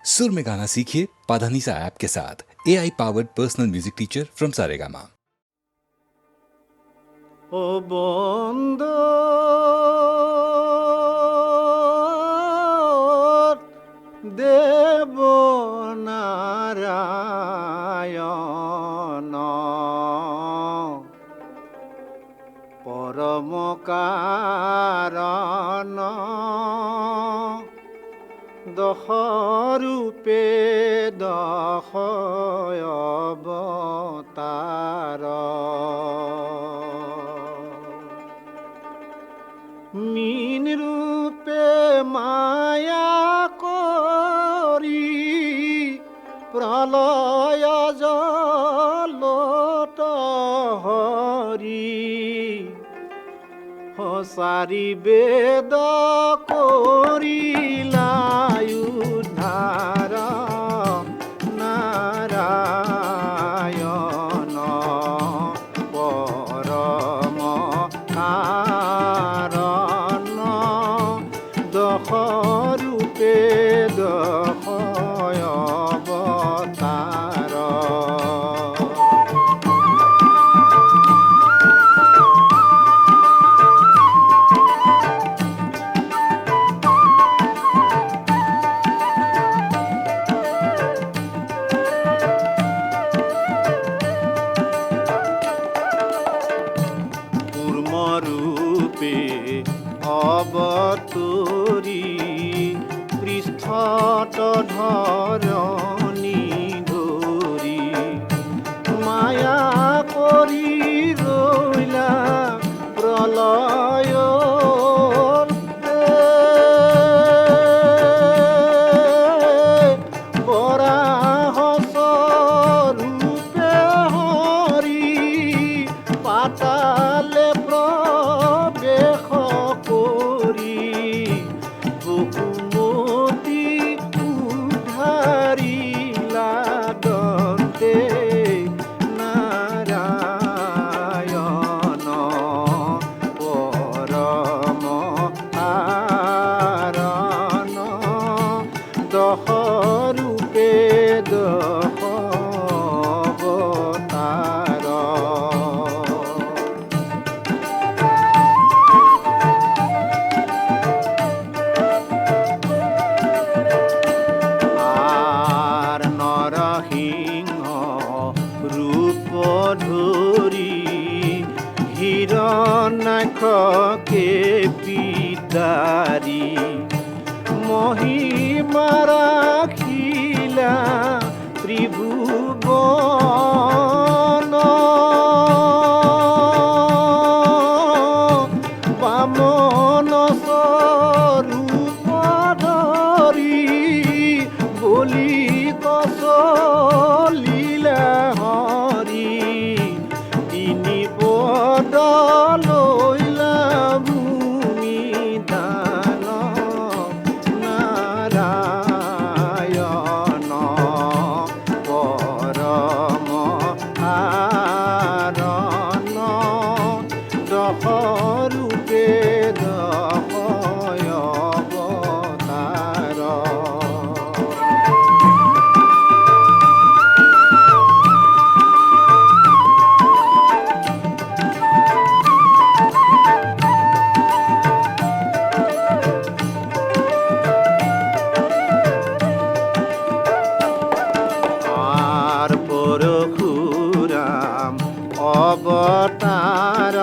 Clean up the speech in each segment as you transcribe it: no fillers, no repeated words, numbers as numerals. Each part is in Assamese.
सुर में गाना सीखिए पाधानीसा ऐप के साथ। AI powered personal music teacher from Saregama. ও বন্ধু দেব নারায়ণ পরম কারণ দশ রূপে দশ অবতার মীন রূপে মায়া করি প্রলয় জলত হরি হসারি বেদ করিলাই উদ্ধার নারায়ণ পরম কারণ দশ রূপে দশ অবতার রূপে অবতরি পৃষ্ঠত ধৰণী ধৰি মায়া কৰি ৰৈলা প্ৰলয় বৰাহ স্বৰূপে হৰি পাতালে প্ৰৱেশ কৰি বহুমতি উদ্ধাৰিলা দন্তে নাৰায়ণ পৰম কাৰণ দশ ৰূপে দশ অৱতাৰ নৰসিংহ ৰূপ ধৰি হিৰণ্যাক্ষকে পিতাৰি মহিমা ৰাখিলা ত্ৰিভুৱন বামন স্বৰূপ ধৰি বলি কচলীলা হৰি তিনি পদ লৈলা ভূমি দান নাৰায়ণ পৰম কাৰণ দশ ৰূপে দশ অৱতাৰ পৰশুৰাম অৱতাৰ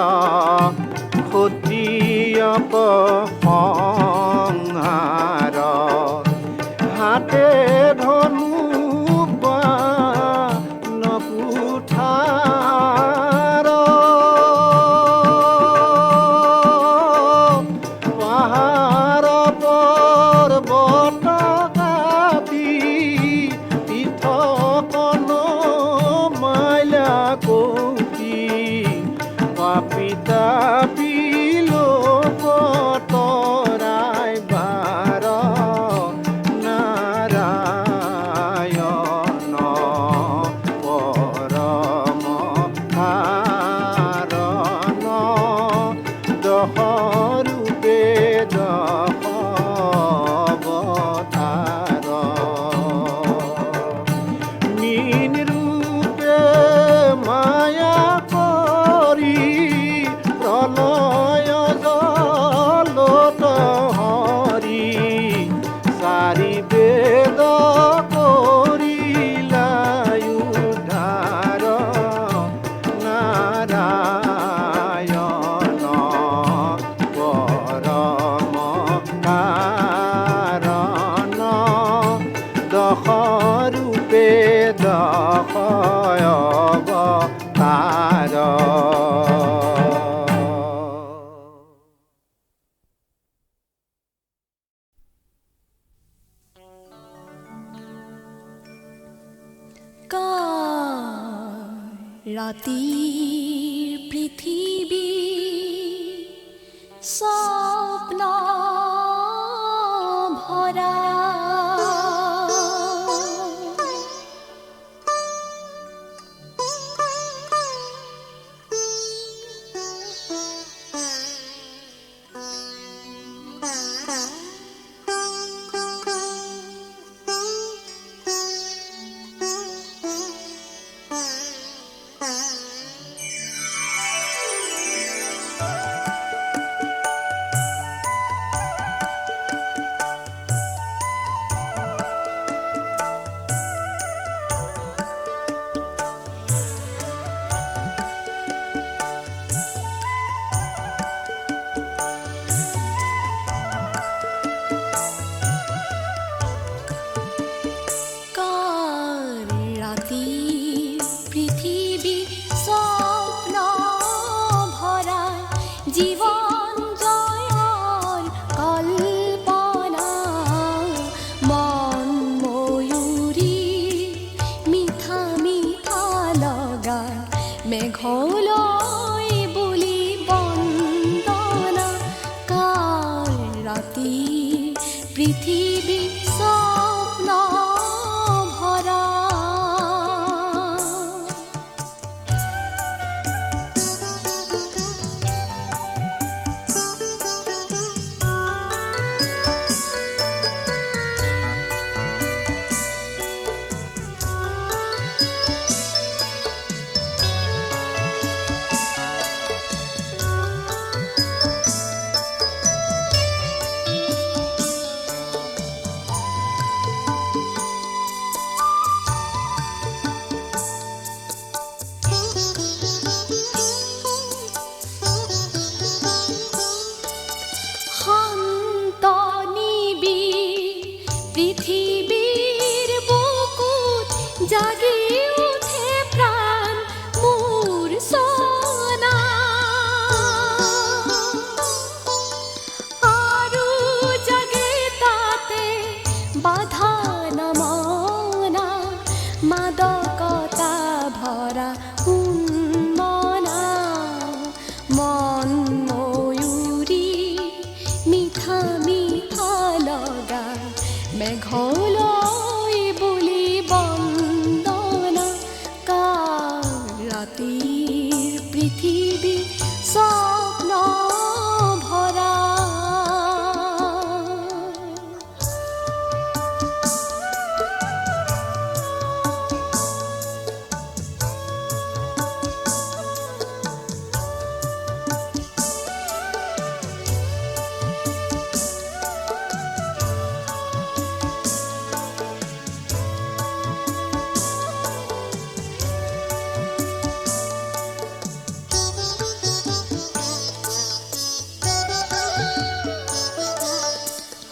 ক্ষত্ৰিয়ক সংহাৰ হাতে ধনু বাণ কুঠাৰ পাহাৰ পৰ্বত কাটি পৃথকন মাইলা কৌটি পাপিতা পিলোক তৰাই বাৰ নাৰায়ণ দশ ৰূপে দশ অৱতাৰ ৰাতিৰ পৃথিৱী স্বপ্ন ভৰা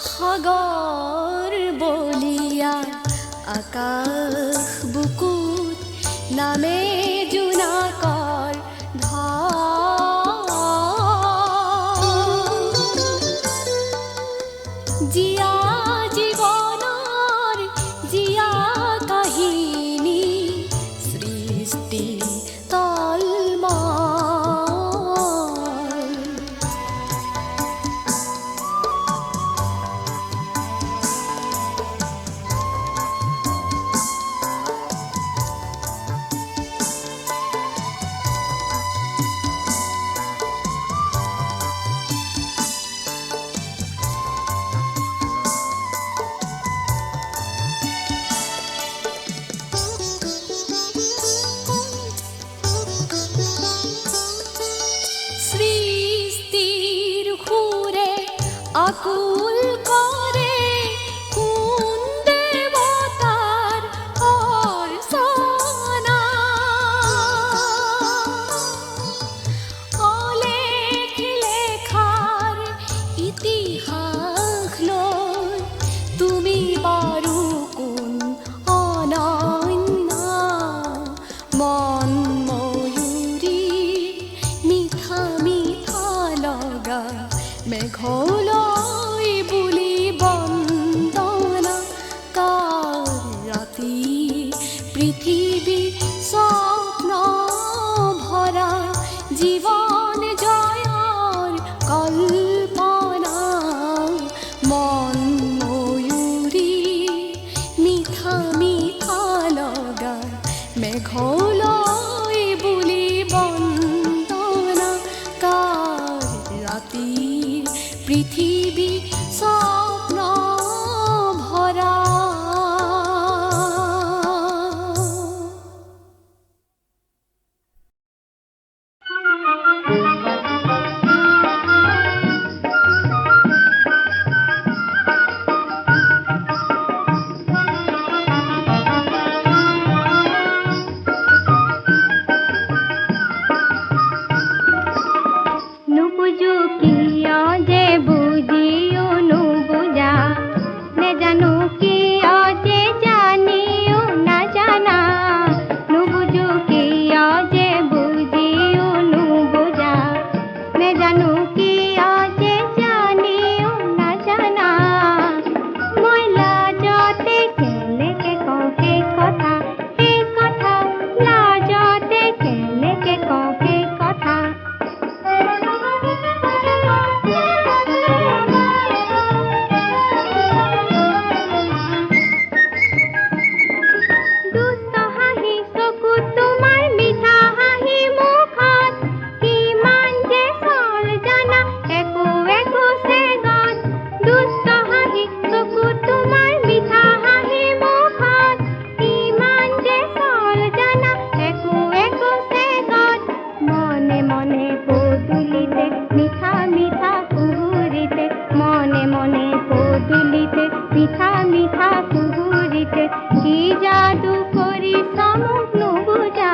সাগৰ বলিয়া আকাশ বুকুত নামে জোনাকৰ জীয়া জীৱনৰ জীয়া কাহিনী সৃষ্টি মেঘলয় বুলি বন্দনা কাৰ ৰাতিৰ পৃথিৱী স্বপ্ন ভৰা নুবুজো কিয় যে বুজিও নুবুজা নেজানো কিয় যে জানিও নাজানা নুবুজো কিয় যে বুজিও নুবুজা নেজানো কিয় যে জানিও নাজানা মই লাজতে কেনেকে কওঁ সেই কথা লাজতে কেনেকে কওঁ সেই কথা দুষ্ট হাঁহি চকুত তোমাৰ মিঠা হাঁহি মুখত কিমান যে চল জানা একো একো চেগত দুষ্ট হাঁহি চকুত তোমাৰ মিঠা হাঁহি মুখত কিমান যে চল জানা একো একো চেগত মনে মনে পদূলিতে মিঠা মিঠা কুহুৰিতে মনে মনে পদূলিতে মিঠা মিঠা কুহুৰিতে কি যাদু কৰিছ মোক নুবুজা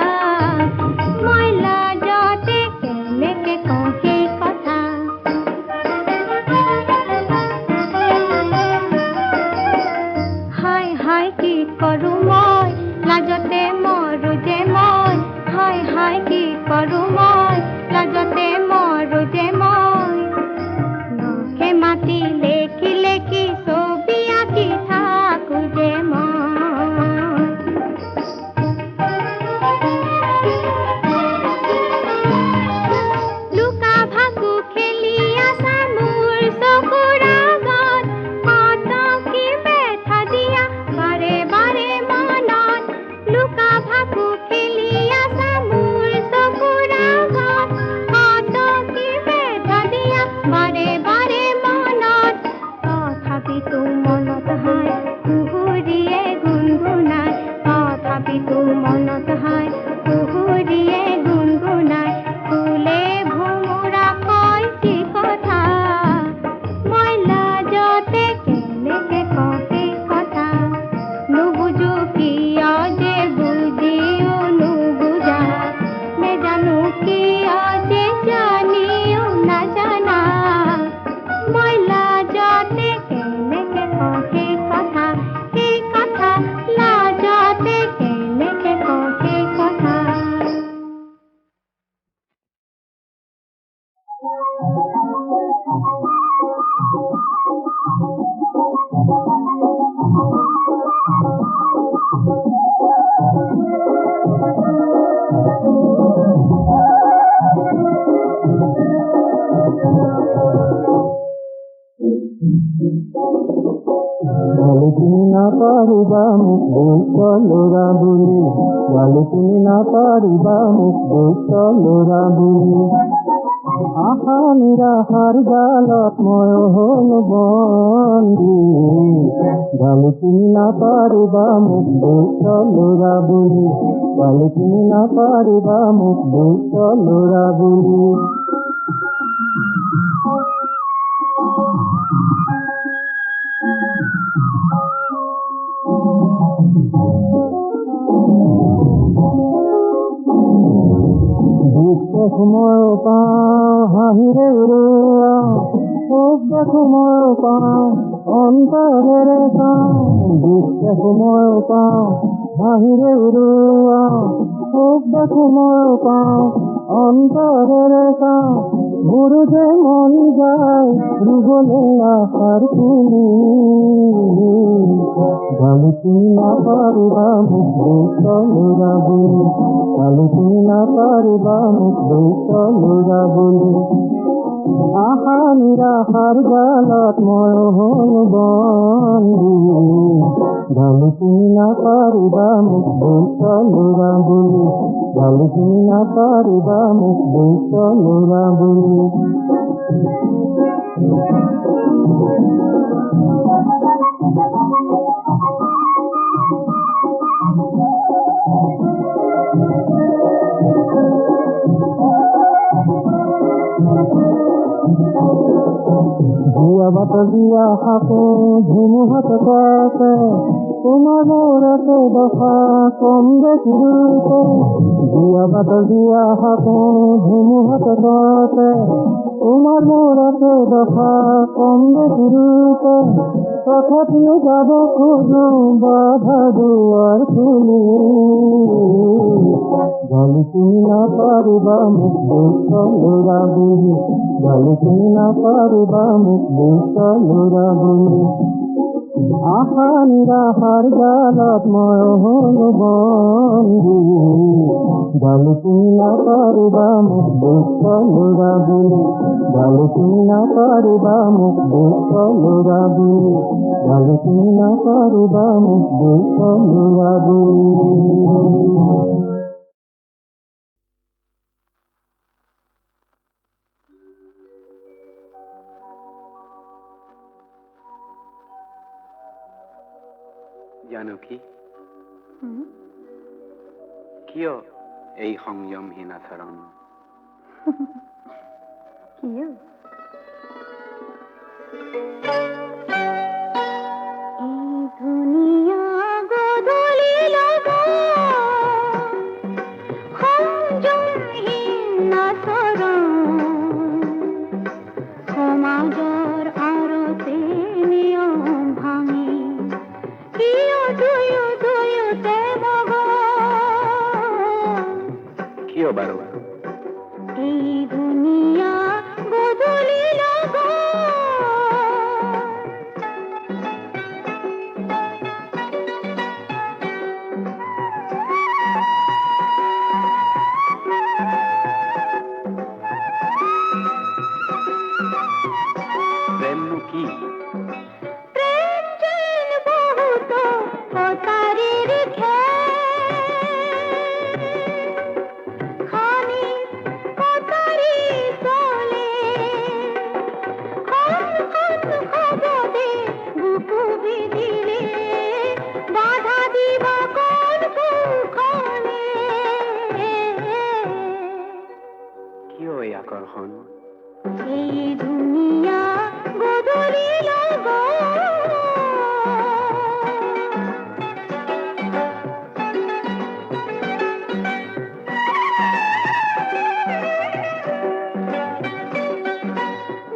মই লাজতে কেনেকে কওঁ সেই কথা হায় হায় কি কৰোঁ মই লাজতে মৰো যে মই হায় হায় কি কৰোঁ মই লাজতে মৰো যে মই নখে মাটি লেখি লেখি ছবি আঁকি থাকো যে মই লুকা ভাকু খেলি আছা মোৰ চকুৰ আগত কত কি বেথা দিয়া বাৰে বাৰে মনত লুকা ভাকু খেলি আছা মোৰ চকুৰ আগত কত কি বেথা দিয়া বাৰে বাৰে মনত তথাপিতো মনত হায় কুহুৰিয়ে গুণগুণাই তথাপিতো মনত হায় কুহুৰিয়ে গুণগুণাই ফুলে ভোমোৰা কয় কি কথা মই লাজতে কেনেকে কওঁ সেই কথা নুবুজো কিয় যে বুজিও নুবুজা নেজানো কিয় যে জানিও নাজানা মই লাজতে কেনেকে কওঁ সেই কথা লাজতে কেনেকে কওঁ সেই কথা তুমি না পারিবা মুখ দুষ্ট লোরা বুলি তুমি না পারিবা মুখ দুষ্ট লোরা বুলি আশা নিৰাশাৰ জালত মই হল বন্দী তুমি না পাৰিবা মুখ দুষ্ট লোৰা বুলি তুমি না পাৰিবা মুখ দুষ্ট লোৰা বুলি দেখো মই পাওঁ হাঁহিৰে উৰুৱাওঁ সুখ দেখো মই পাওঁ অন্তৰেৰে চাওঁ দুখ দেখো মই পাওঁ হাঁহিৰে উৰুৱাওঁ সুখ দেখো মই পাওঁ অন্তৰেৰে চাওঁ মোৰো যে মন যায় ৰুবলৈ আশাৰ পুলি তুমি না পাৰিবা মুখ দুষ্ট লোৰা বুলি তুমি না পাৰিবা মুখ দুষ্ট লোৰা বুলি আশা নিৰাশাৰ জালত মই হলো বন্দী গালি তুমি নাপাৰিবা মোক দুষ্ট ল'ৰা বুলি গালি তুমি নাপাৰিবা মোক দুষ্ট ল'ৰা বুলি জিয়া বাত দিয়া হাতে ধুমুহাত কাছে তোমার মোরতে দফা কম দেখিতে জিয়া বাত দিয়া হাতে ধুমুহাত কাছে তোমার মোরতে দফা কম দেখিতে তথাপিও যাব খোঁজো বাধা দুয়ার খুলি গালি তুমি না পারিবা মুখ দুষ্ট ল'ৰা বুলি গালি তুমি না পাৰিবা মুখ দুষ্ট ল'ৰা বুলি আশা নিৰাশাৰ জালত মই হলো বন্দী গালি তুমি না পাৰিবা মুখ দুষ্ট ল'ৰা বুলি গালি তুমি না পাৰিবা মুখ দুষ্ট ল'ৰা বুলি গালি তুমি না পাৰিবা মুখ দুষ্ট ল'ৰা বুলি জানকী কিয় এই সংযমহীন আচৰণ কিয় এই ধুনীয়া গধূলি লগা সংযমহীন আচৰণ সমাজৰ আৰতে নিয়ম ভাঙি কিয় দুয়োতে মগন কিয় বাৰু এই ধুনীয়া গধূলি লগা প্ৰেমনো কি প্ৰেম যেন বহুত কটাৰীৰ খানি কটাৰী চলে খবদে বুকু বিধিলে বাধা দিব কোন কুখনে কিয় এই আকৰ্ষণ এই ধুনীয়া গধূলি লগা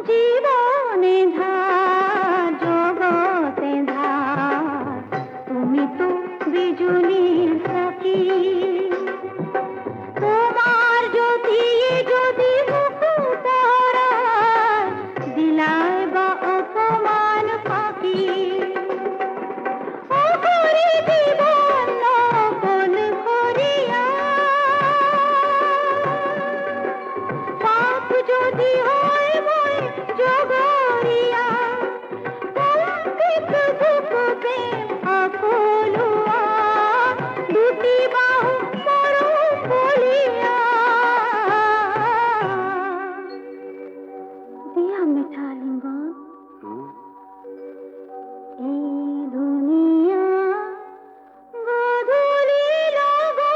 জীবনে ধার জগতে ধার তুমি তো বিজুলির সাথী তোমার যদি মুকুতারা দিলায় বা অপমান ফাঁকি অঘরে জীবন নকল করিয়া পাপ যদি হয় মই জগরিয়া কলঙ্কিত বুকুতে আপলুয়া দুটি বাহু মরম বলিয়া দিয়া মিঠা লিঙ্গন এই দুনিয়া গধূলি লগা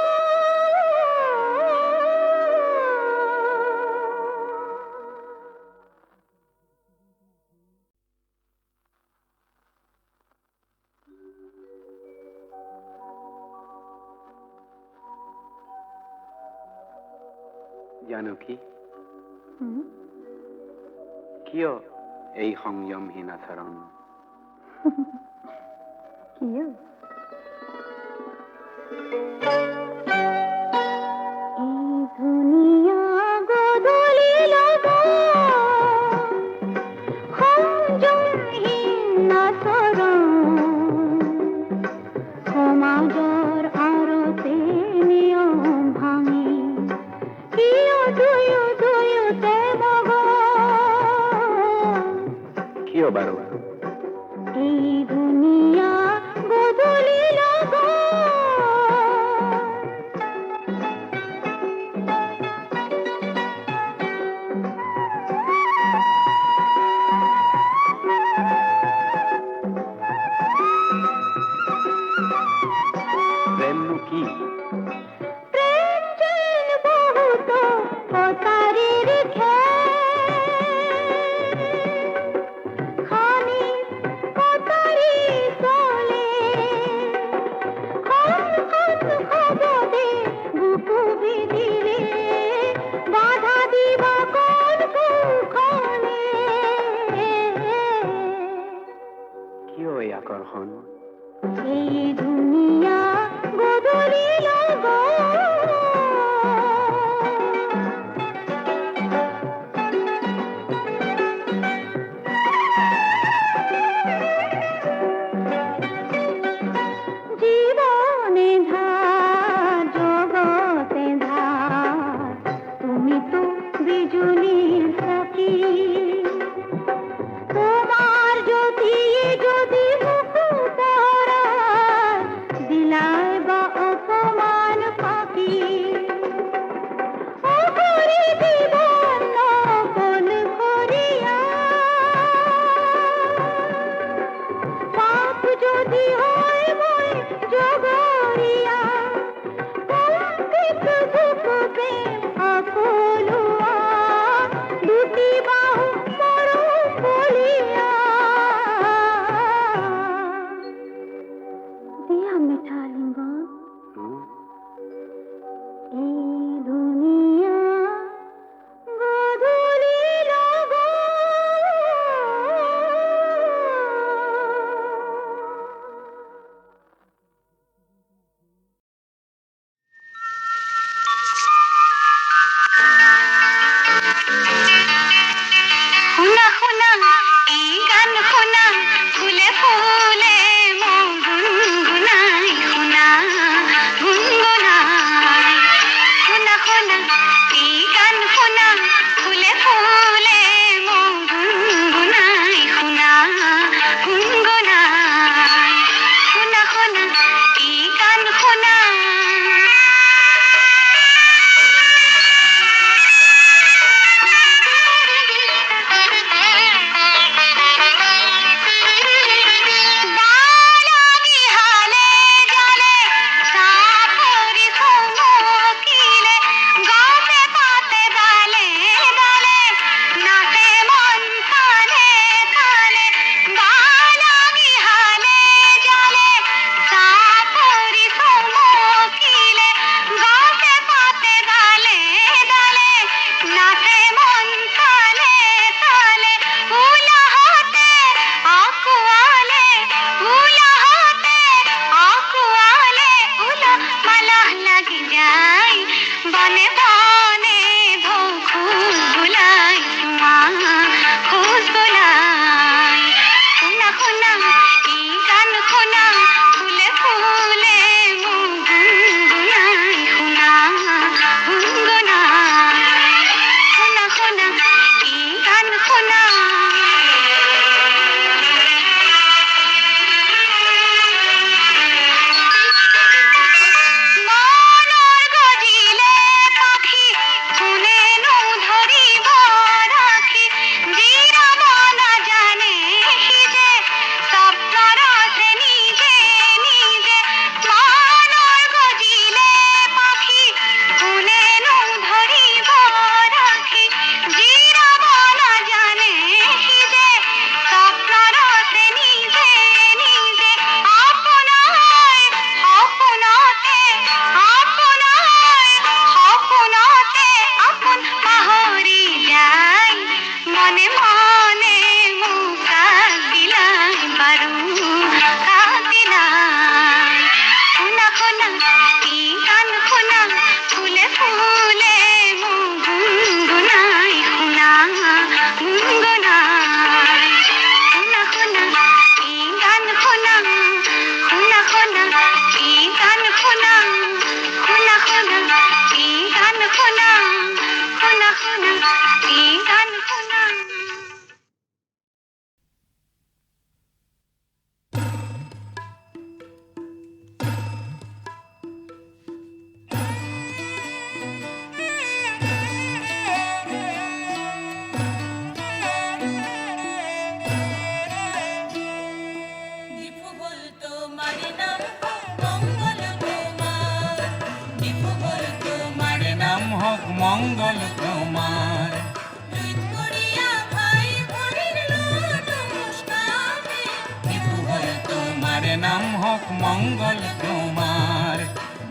জানকী কিয় এই সংযমহীন আচৰণ কিয় এই ধুনীয়া গধূলি লগা সংযমহীন আচৰণ সমাজৰ আৰতে নিয়ম ভাঙি কিয় দুয়োতে মগন কিয় বাৰু এই দুনিয়া বদলিল গো প্ৰেমনো কি প্রেম চেন বহুত অতারির খানি অতারি চলে খন খবদে বুকু বিধিরে বাধা দিবা কোন কুখনে কিয় এই আকৰ্ষণ এই দুনিয়া বদলিল গো জীবনে ধার জগতে ধার তুমি তো বিজুলির সাথী তোমার যদি যদি মুকুতারা দিলায় বা অপমান পাখি অপরে জীবন নকল করিয়া পাপ যদি হয় মই জগরিয়া কলঙ্কিত বুক প্রেম আপলুয়া দুটি বাহু মরু বলিয়া দিয়া মিঠা লিঙ্গন এই দুনিয়া বদলিল গো শুনা শুনা এই গান শুনা ফুলে ফুলে মন গুনগুনাই শুনা গুনগুনাই শুনা শুনা এই গান শুনা ফুলে ফুলে মন গুনগুনাই শুনা গুনগুনাই শুনা শুনা এই গান শুনা বালাগি হালে জালে সাপরি সমকিলে গাছে পাতে ডালে ডালে নাচে মন তালে তালে বালাগি হালে জালে সাপরি সমকিলে গাছে পাতে ডালে ডালে নাচে মন তালে তালে উলাহতে আকুয়ালে উলাহতে আকুয়ালে উলা মালাহ লাগি যায় বনে বনে ভৌ খুশ বুলাই মা খুশ বুলাই শুনা শুনা এই গান শুনা ফুলে ফুলে মন গুনগুনাই শুনা গুনগুনাই শুনা শুনা এই গান শুনা মনৰ গজিলে পাখি কোনেনো ধৰিব ৰাখি জিৰাব নাজানে সিজে স্বপ্নৰ আছে নিজে নিজে মনৰ গজিলে পাখি কোনেনো ধৰিব ৰাখি জিৰাব নাজানে সিজে স্বপ্নৰ আছে নিজে নিজে আপোনাৰ সপোনতে আপোন পাহৰি যায় মনে মনে মোক কাক দিলাই বাৰু কাক দিলাই শুনা শুনা এই গান শুনা ফুলে ফুলে মোক গুনগুনাই শুনা গুনগুনাই শুনা শুনা এই গান শুনা শুনা শুনা এই গান শুনা শুনা শুনা এই গান শুনা শুনা শুনা এই গান শুনা মঙ্গল তোমার। দীপু বল তোমার নাম হোক মঙ্গল তোমার,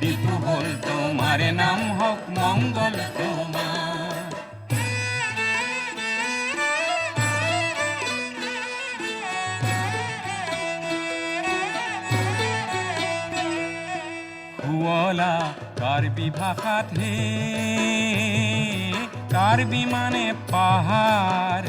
দীপু বল তোমার নাম হোক মঙ্গল তোমার। হুয়লা কার্বি ভাষাত হে, কার্বি মানে পাহাড়,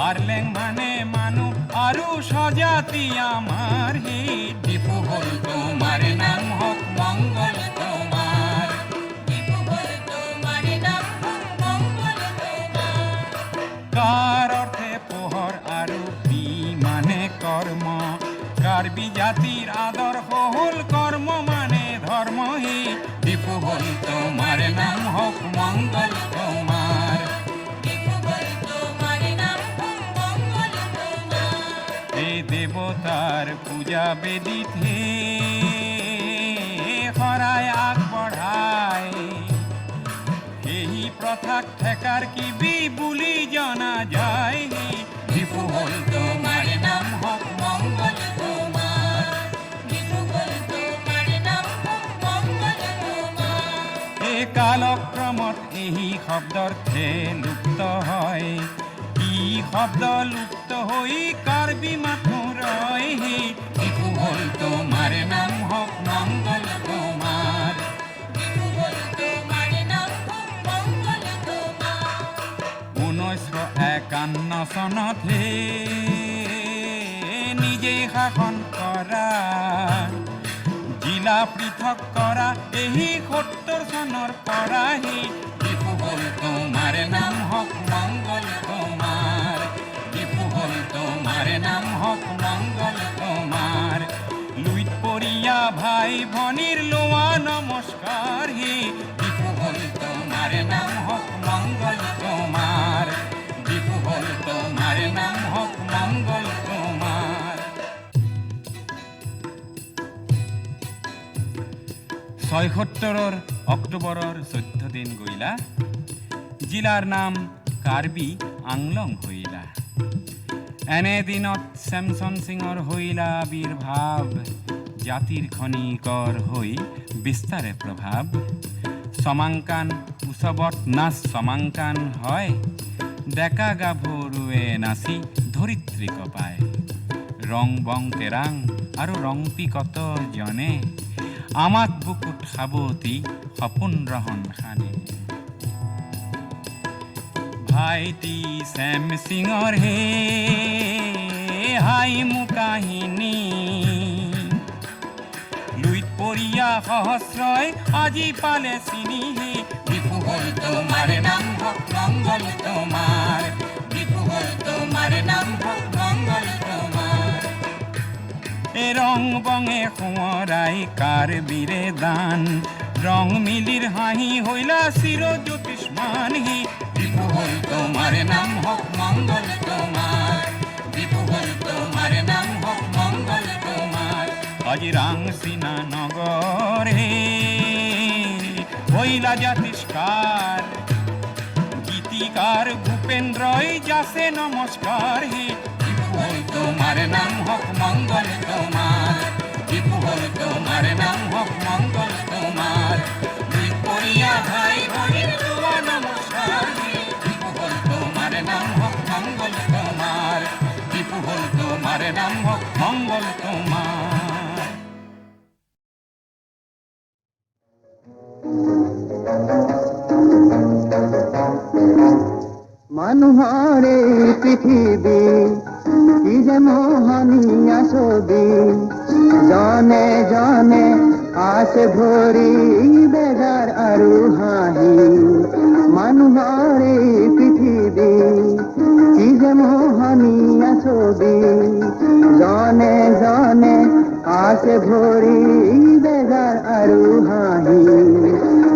আরলেং মানে মানুষ আৰু স্বজাতি আমার হে। দীপু বল তোমার নাম হোক মঙ্গল তোমার, দীপু বল তোমার নাম হোক মঙ্গল তোমার। কার অর্থে পোহর আৰু বি মানে কর্ম, কার্বি জাতির আদর্শ হল কর্ম মানে ধর্ম হে। দীপু বল তোমার নাম হোক মঙ্গল তোমার, দীপু বল তোমার নাম হোক মঙ্গল তোমার। এই দেবতার পূজা বেদিত হে, খরায় আগ বঢ়ায়, এই প্রথাক ঠেকার কি বি বুলি জনা যায় হে। দীপু বল তোমার নাম হোক মঙ্গল তোমার, দীপু বল তোমার নাম হোক মঙ্গল তোমার। এই কালক্রমত এই শব্দৰ্থে লুপ্ত হয়, কি শব্দ লুপ্ত হৈ কাৰ্বি মাথো ৰয় হে। দীপু বল তোমার নাম হোক মঙ্গল তোমার, দীপু বল তোমার নাম হোক মঙ্গল তোমার। 1951 চনত হে নিজেই শাসন কৰা, জিলা পৃথক কৰা এই 70 চনৰ পৰা হে। দীপু বল তোমাৰ নাম হোক মঙ্গল তোমাৰ, দীপু বল তোমাৰ নাম হোক মঙ্গল তোমাৰ। লুইত পৰিয়া ভাই ভনীৰ লোৱা নমস্কাৰ হে। দীপু বল তোমাৰ নাম হোক মঙ্গল তোমাৰ, দীপু বল তোমাৰ নাম হোক মঙ্গল তোমাৰ। 76 অক্টোবৰৰ 14 দিন গইলা, জিলাৰ নাম কাৰ্বি আংলং হইলা। এনে দিনত চেমচন সিঙৰ হইলা আবিৰ্ভাৱ, জাতিৰ খনিকৰ হৈ বিস্তাৰে প্ৰভাৱ। সমাংকান উৎসৱত নাচ সমাংকান হয়, ডেকা গাভৰুৱে নাচি ধৰিত্ৰীক পায়। ৰং বং তেৰাং আৰু ৰং পিকত জনে, আমাক বুকুত সাৱতি সপোন ৰহন খানে। ভাইটি চেম সিঙৰ হে হাই মু কাহিনী, লুইত পৰিয়া সহস্ৰই আজি পালে চিনি হে। দীপু বল তোমার নাম হোক মঙ্গল তোমার, দীপু বল তোমার নাম হোক মঙ্গল তোমার। এ রং বঙে সোঁৱৰাই কাৰ্বিৰে দান, রং মিলির হাঁহি হইলা চির জ্যোতিষ্মান হি। দীপু বল তোমার নাম হোক মঙ্গল তোমার, দীপু বল তোমার নাম হোক মঙ্গল তোমার। আজি রাংসিনা নগর হে হইলা জাতিষ্কার, গীতিকার ভূপেন্দ্রই যাছে নমস্কার হে। দীপু বল তোমার নাম হোক মঙ্গল তোমার, দীপু বল তোমার নাম হোক মঙ্গল তোমার। দুই পরিয়া ভাই ভনীর লোৱা নমস্কাৰ হে। দীপু বল তোমাৰ নাম হোক মঙ্গল তোমাৰ, দীপু বল তোমাৰ নাম হোক মঙ্গল তোমাৰ। মানুহৰে পৃথিৱী কি যে মোহনীয়া ছবি, জনে জনে আছে ভৰি বেজাৰ আৰু হাঁহি। মানুহৰে পৃথিৱী কি যে মোহনীয়া ছবি, জনে জনে আছে ভৰি বেজাৰ আৰু হাঁহি।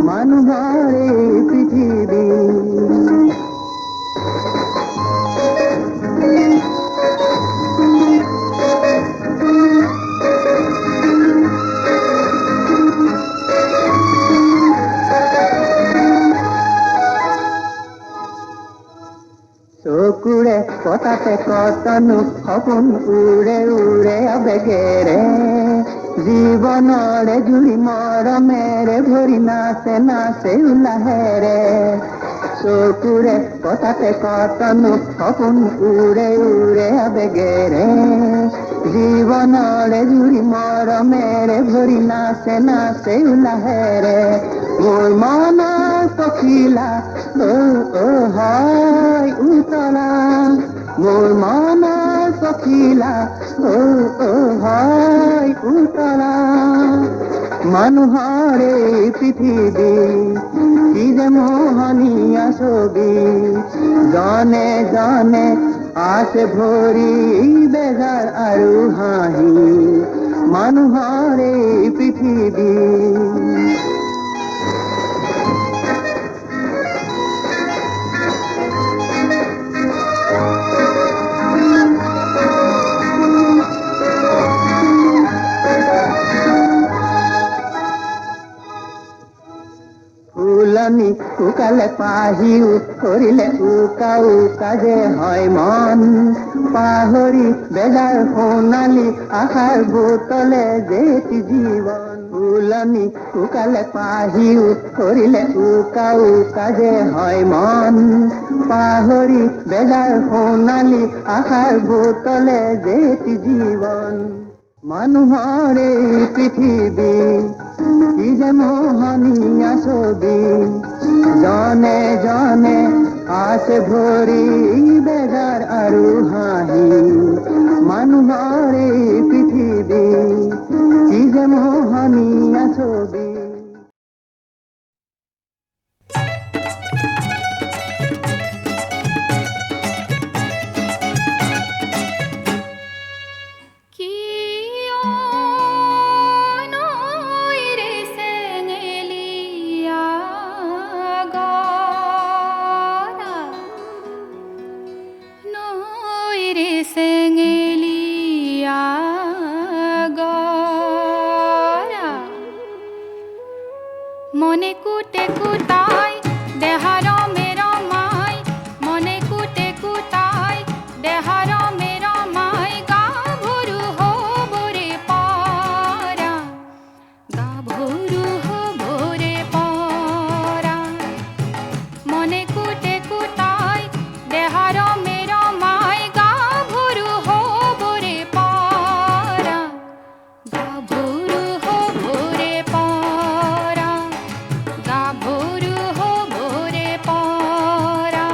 মানুহৰে পৃথিৱী কথাতে কতনো সপোন উৰে উৰে আবেগেৰে জীৱনৰে জুৰি মৰমেৰে ভৰি নাচে নাচে উল্লাহেৰে চকুৰে কথাতে কতনো সপোন উৰে উৰে আবেগেৰে জীৱনৰে জুৰি মৰমেৰে ভৰি নাচে নাচে উল্লাহেৰে মোৰ মনৰ পখিলা হয় উতলা মোৰ মনৰ পখিলা হয় উতলা মানুহৰ এই পৃথিৱী কি যে মোহনীয়া ছবি জনে জনে আছে ভৰি বেজাৰ আৰু হাঁহি মানুহৰ এই পৃথিৱী ফুলনি শুকালে পাহি কৰিলে উকা উকা যে হয় মন পাহৰি বেজাৰ সোণালী আশাৰ বুটলে যেতি জীৱন ফুলনি শুকালে পাহি কৰিলে উকা উকা যে হয় মন পাহৰি বেজাৰ সোণালী আশাৰ বুটলে যেতি জীৱন মানুহৰ এই পৃথিৱী কি যে মোহনীয়া ছবি জনে জনে আছে ভৰি বেজাৰ আৰু হাঁহি মানুহৰ এই পৃথিৱী কি যে মোহনীয়া ছবি মনে কুটে কুটাই দেহার মের মাই মনে কুটে কুটাই দেহার মের মাই গা ভরু হবরে পারা গা ভরু হবরে পারা মনে কুটে কুটাই দেহার মের মাই গা ভরু হবরে পারা গা ভরু হবরে পারা গা ভরু হবরে পারা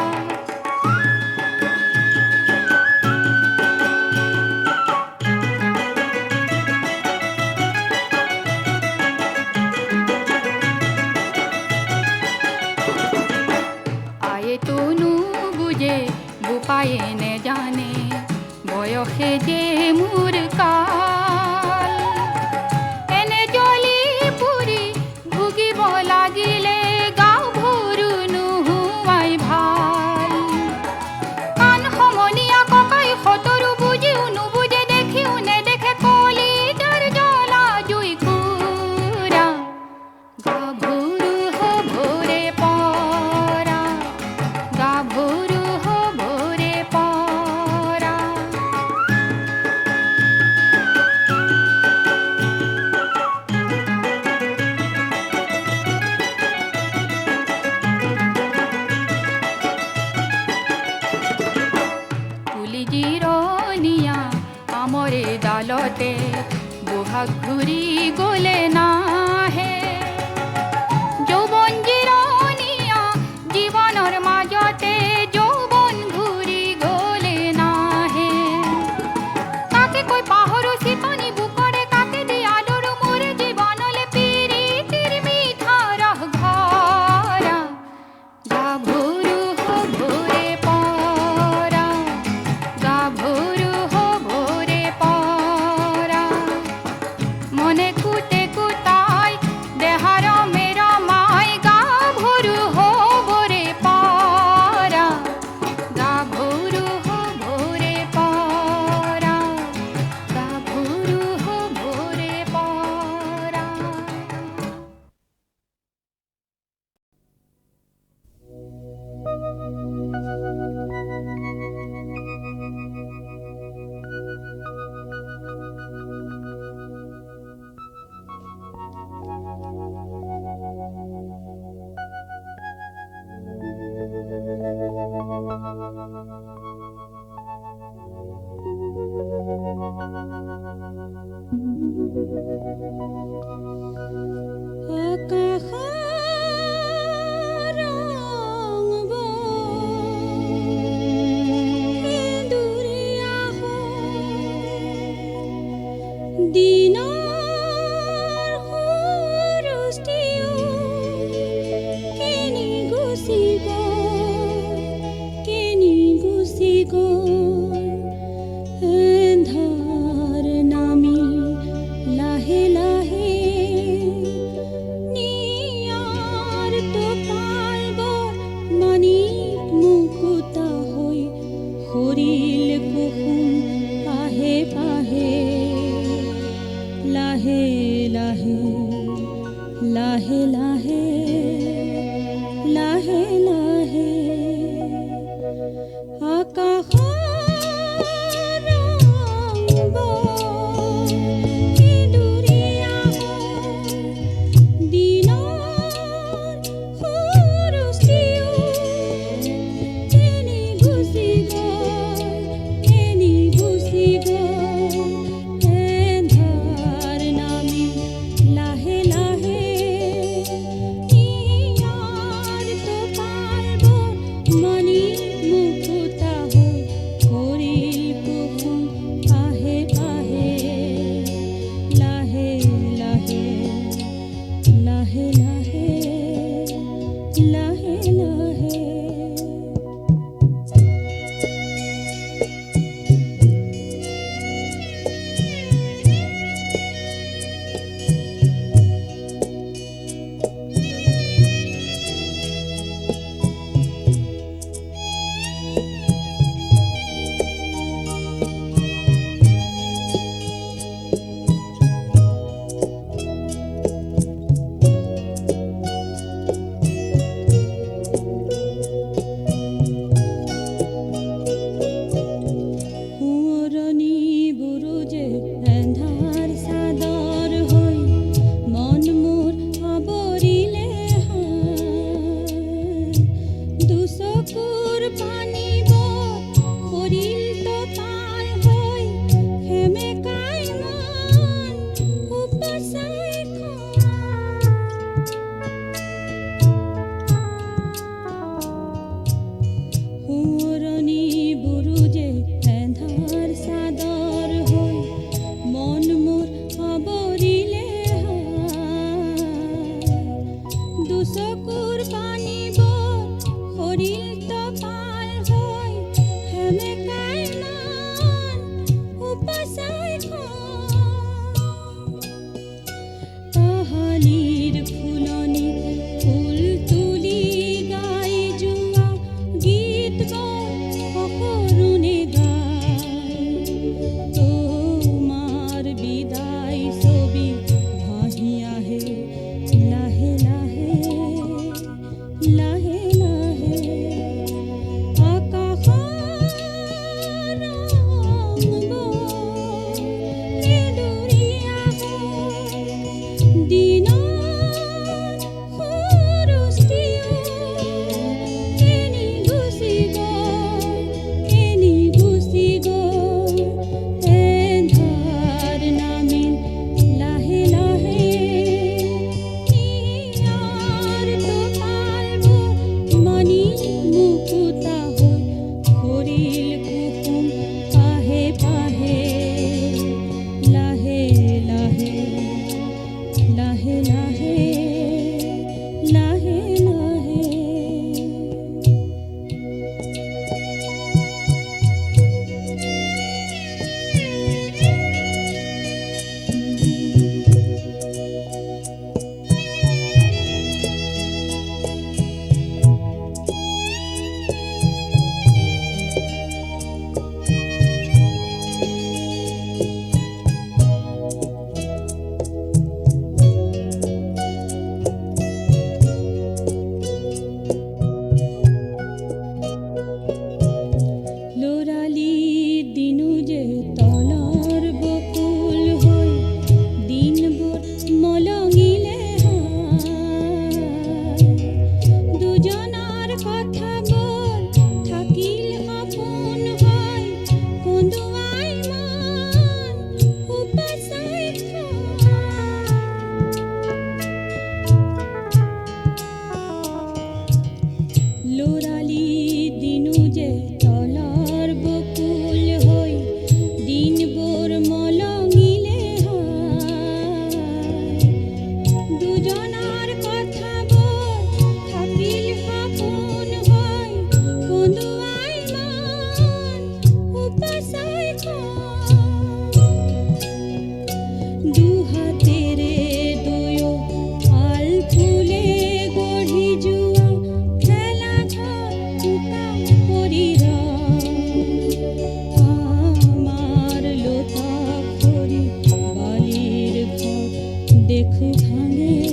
আয়ে তনু বুঝে বুপায়ে নে জানে বয়সে যে মোর কাল এনে জলি পুরি ভুগিব লাগিলে গাঁও ভৰু নুহুৱাই ভাল আন সমনীয়া ককাই সতৰু বুজিও নুবুজে দেখিও নেদেখে কলি যাৰ জ্বলা জুই কুৰা গা ভৰু হবৰে পৰা গা ভৰু হবৰে পৰা তুলি জিৰণীয়া কামৰে ডালতে বহাগ ঘূৰি গ'লে নাহে যৌৱন জিৰণীয়া জীৱনৰ মাজতে যৌৱন ঘূৰি গ'লে নাহে কাকে কৈ পাহৰো চিতনি বুকৰে কাকে দি আদৰো মোৰ জীৱনলে প্ৰীতিৰ মিঠা ৰস ভৰা গা ভৰু হবৰে পৰা গা ভৰু হবৰে পৰা মনে কুটে আকাশৰ ৰং সেন্দুৰীয়া হ'ল, দিনৰ সূৰুষ্টিও কেনি গুচি গ'ল, এন্ধাৰ নামি লাহে লাহে নিয়াৰ টোপাল বৰ মানিক মুকুতা হৈ সৰিল কুসুম পাহে পাহে, লাহে লাহে লাহে লাহে লাহে লাহে আকাশৰ ৰং সেন্দুৰীয়া হ'ল, দিনৰ সূৰুষ্টিও কেনি গুচি গ'ল, এন্ধাৰ নামি লাহে লাহে ভাঙে